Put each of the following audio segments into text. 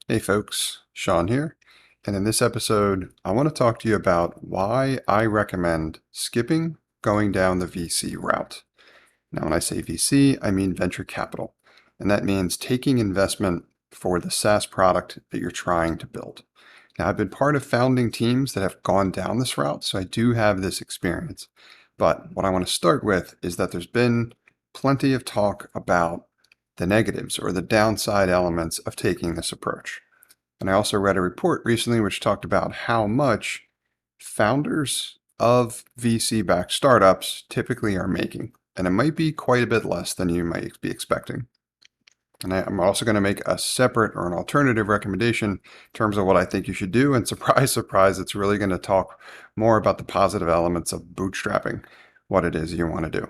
Hey folks, Sean here. And in this episode, I want to talk to you about why I recommend skipping going down the VC route. Now, when I say VC, I mean venture capital. And that means taking investment for the SaaS product that you're trying to build. Now, I've been part of founding teams that have gone down this route, so I do have this experience. But what I want to start with is that there's been plenty of talk about the negatives or the downside elements of taking this approach. And I also read a report recently which talked about how much founders of VC-backed startups typically are making. And it might be quite a bit less than you might be expecting. And I'm also going to make a separate or an alternative recommendation in terms of what I think you should do. And surprise, surprise, it's really going to talk more about the positive elements of bootstrapping, what it is you want to do.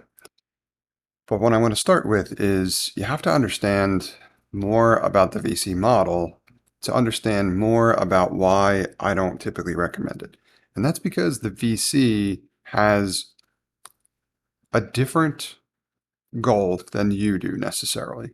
But what I want to start with is you have to understand more about the VC model to understand more about why I don't typically recommend it. And that's because the VC has a different goal than you do necessarily.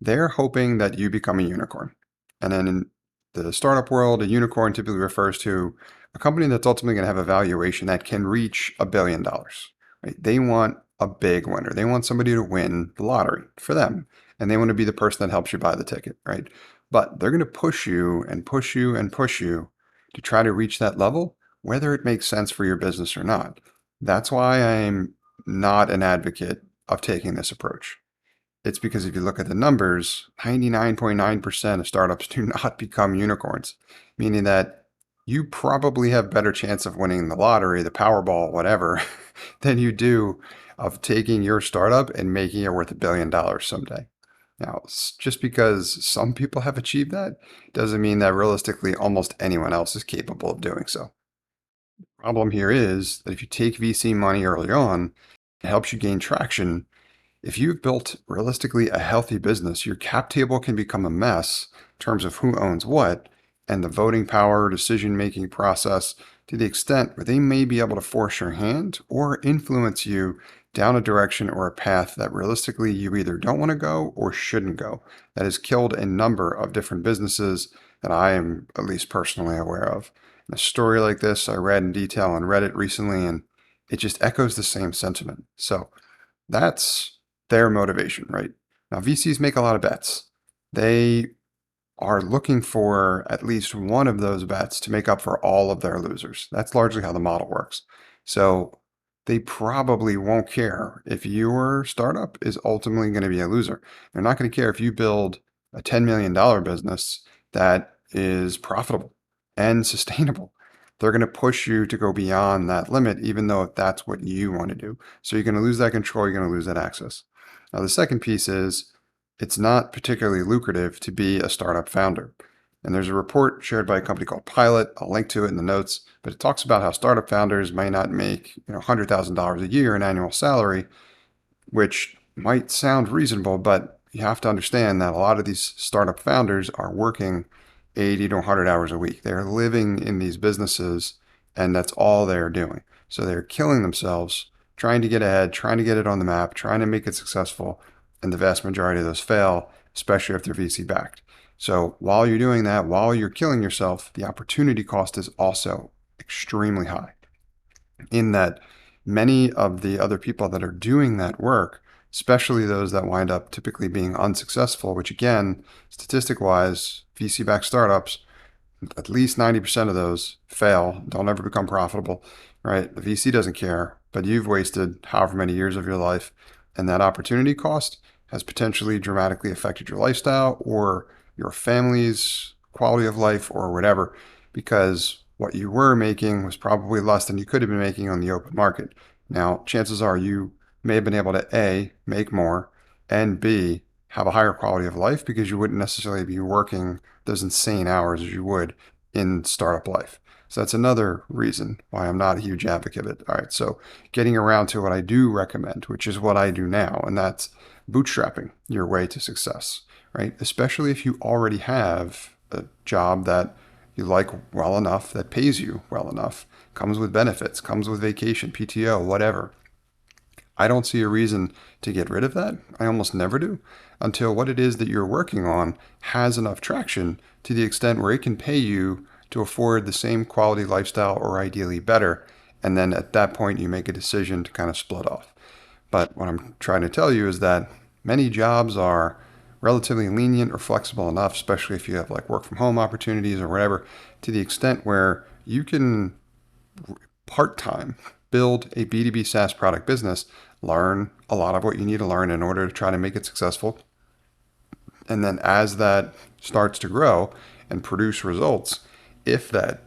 They're hoping that you become a unicorn. And then in the startup world, a unicorn typically refers to a company that's ultimately going to have a valuation that can reach $1 billion. Right? They want a big winner. They want somebody to win the lottery for them. And they want to be the person that helps you buy the ticket, right? But they're going to push you and push you and push you to try to reach that level, whether it makes sense for your business or not. That's why I'm not an advocate of taking this approach. It's because if you look at the numbers, 99.9% of startups do not become unicorns, meaning that you probably have better chance of winning the lottery, the Powerball, whatever, than you do of taking your startup and making it worth $1 billion someday. Now, just because some people have achieved that doesn't mean that realistically almost anyone else is capable of doing so. The problem here is that if you take VC money early on, it helps you gain traction. If you've built realistically a healthy business, your cap table can become a mess in terms of who owns what and the voting power, decision-making process to the extent where they may be able to force your hand or influence you down a direction or a path that realistically you either don't want to go or shouldn't go. That has killed a number of different businesses that I am at least personally aware of. And a story like this I read in detail on Reddit recently, and it just echoes the same sentiment. So that's their motivation, right? Now, VCs make a lot of bets. They are looking for at least one of those bets to make up for all of their losers. That's largely how the model works. So they probably won't care if your startup is ultimately going to be a loser. They're not going to care if you build a $10 million business that is profitable and sustainable. They're going to push you to go beyond that limit, even though if that's what you want to do. So you're going to lose that control, you're going to lose that access. Now, the second piece is it's not particularly lucrative to be a startup founder. And there's a report shared by a company called Pilot. I'll link to it in the notes, but it talks about how startup founders may not make $100,000 a year in annual salary, which might sound reasonable, but you have to understand that a lot of these startup founders are working 80 to 100 hours a week. They're living in these businesses, and that's all they're doing. So they're killing themselves, trying to get ahead, trying to get it on the map, trying to make it successful, and the vast majority of those fail, especially if they're VC backed. So while you're doing that, while you're killing yourself, the opportunity cost is also extremely high in that many of the other people that are doing that work, especially those that wind up typically being unsuccessful, which again, statistic-wise, VC-backed startups, at least 90% of those fail, don't ever become profitable, right? The VC doesn't care, but you've wasted however many years of your life, and that opportunity cost has potentially dramatically affected your lifestyle or your family's quality of life or whatever, because what you were making was probably less than you could have been making on the open market. Now, chances are you may have been able to A, make more, and B, have a higher quality of life because you wouldn't necessarily be working those insane hours as you would in startup life. So that's another reason why I'm not a huge advocate of it. All right, so getting around to what I do recommend, which is what I do now, and that's bootstrapping your way to success, right? Especially if you already have a job that you like well enough, that pays you well enough, comes with benefits, comes with vacation, PTO, whatever. I don't see a reason to get rid of that. I almost never do until what it is that you're working on has enough traction to the extent where it can pay you to afford the same quality lifestyle or ideally better. And then at that point, you make a decision to kind of split off. But what I'm trying to tell you is that many jobs are relatively lenient or flexible enough, especially if you have like work from home opportunities or whatever, to the extent where you can part time build a B2B SaaS product business, learn a lot of what you need to learn in order to try to make it successful. And then as that starts to grow and produce results, if that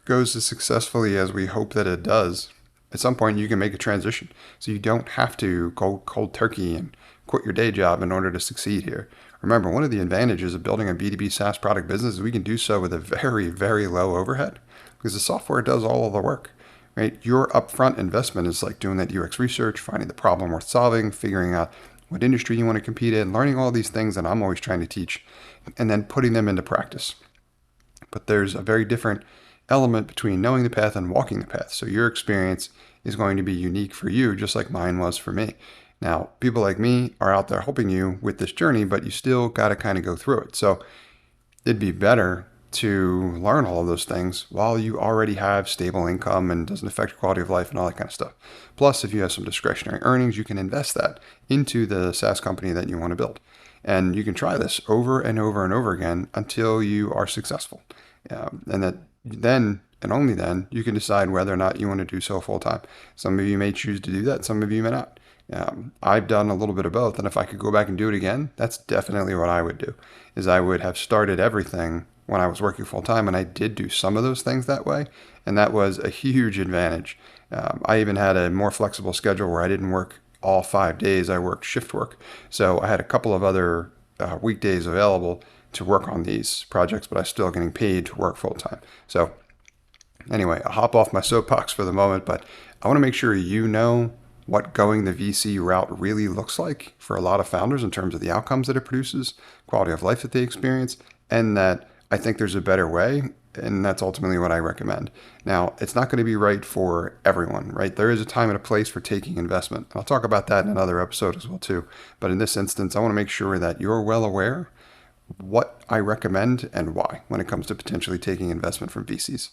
goes as successfully as we hope that it does, at some point you can make a transition. So you don't have to go cold turkey and quit your day job in order to succeed here. Remember, one of the advantages of building a B2B SaaS product business is we can do so with a very, very low overhead because the software does all of the work, right? Your upfront investment is like doing that UX research, finding the problem worth solving, figuring out what industry you want to compete in, learning all these things that I'm always trying to teach, and then putting them into practice. But there's a very different element between knowing the path and walking the path. So your experience is going to be unique for you, just like mine was for me. Now, people like me are out there helping you with this journey, but you still got to kind of go through it. So it'd be better to learn all of those things while you already have stable income and doesn't affect your quality of life and all that kind of stuff. Plus, if you have some discretionary earnings, you can invest that into the SaaS company that you want to build. And you can try this over and over and over again until you are successful. And that then and only then you can decide whether or not you want to do so full time. Some of you may choose to do that, some of you may not. I've done a little bit of both, and if I could go back and do it again, that's definitely what I would do. Is I would have started everything when I was working full time, and I did do some of those things that way, and that was a huge advantage. I even had a more flexible schedule where I didn't work all 5 days. I worked shift work, so I had a couple of other weekdays available to work on these projects, but I was still getting paid to work full time. So anyway, I'll hop off my soapbox for the moment, but I want to make sure you know what going the VC route really looks like for a lot of founders in terms of the outcomes that it produces, quality of life that they experience, and that I think there's a better way, and that's ultimately what I recommend. Now, it's not going to be right for everyone, right? There is a time and a place for taking investment. I'll talk about that in another episode as well too. But in this instance, I want to make sure that you're well aware what I recommend and why when it comes to potentially taking investment from VCs.